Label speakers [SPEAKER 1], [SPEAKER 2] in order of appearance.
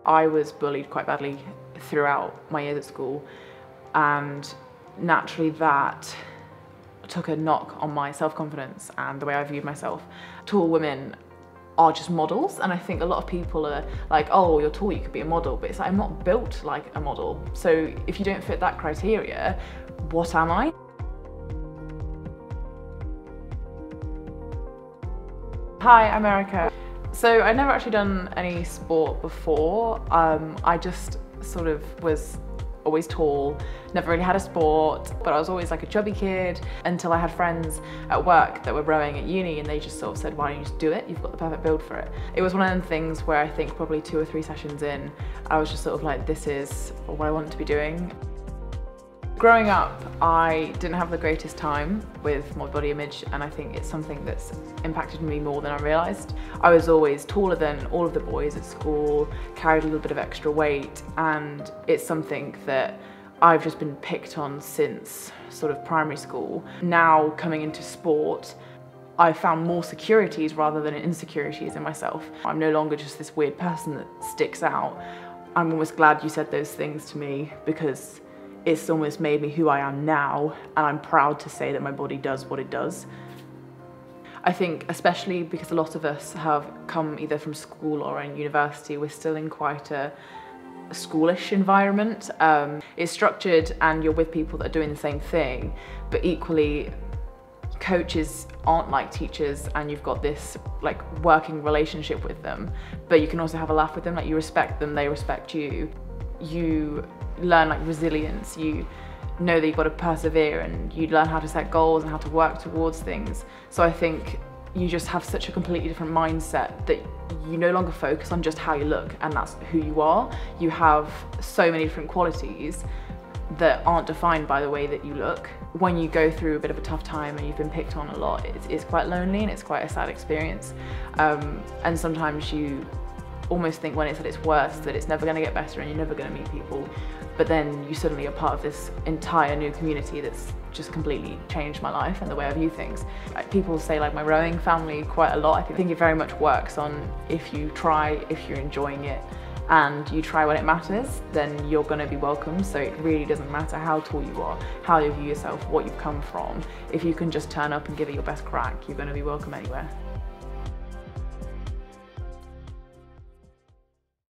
[SPEAKER 1] I was bullied quite badly throughout my years at school, and naturally that took a knock on my self-confidence and the way I viewed myself. Tall women are just models, and I think a lot of people are like, oh, you're tall, you could be a model, but it's like, I'm not built like a model. So if you don't fit that criteria, what am I? Hi, I'm Erica. So I'd never actually done any sport before. I just sort of was always tall, never really had a sport, but I was always like a chubby kid until I had friends at work that were rowing at uni, and they just sort of said, why don't you just do it? You've got the perfect build for it. It was one of them things where I think probably 2 or 3 sessions in, I was just sort of like, this is what I want to be doing. Growing up, I didn't have the greatest time with my body image, and I think it's something that's impacted me more than I realised. I was always taller than all of the boys at school, carried a little bit of extra weight, and it's something that I've just been picked on since sort of primary school. Now coming into sport, I've found more securities rather than insecurities in myself. I'm no longer just this weird person that sticks out. I'm almost glad you said those things to me, because it's almost made me who I am now, and I'm proud to say that my body does what it does. I think especially because a lot of us have come either from school or in university, we're still in quite a schoolish environment. It's structured and you're with people that are doing the same thing, but equally coaches aren't like teachers, and you've got this like working relationship with them, but you can also have a laugh with them, like you respect them, they respect you. You learn like resilience, you know that you've got to persevere, and you learn how to set goals and how to work towards things. So I think you just have such a completely different mindset that you no longer focus on just how you look and that's who you are. You have so many different qualities that aren't defined by the way that you look. When you go through a bit of a tough time and you've been picked on a lot, it's quite lonely and it's quite a sad experience. And sometimes you almost think when it's at its worst that it's never going to get better and you're never going to meet people, but then you suddenly are part of this entire new community that's just completely changed my life and the way I view things. Like, people say like my rowing family quite a lot. I think it very much works on if you try, if you're enjoying it, and you try when it matters, then you're going to be welcome. So it really doesn't matter how tall you are, how you view yourself, what you've come from. If you can just turn up and give it your best crack, you're going to be welcome anywhere.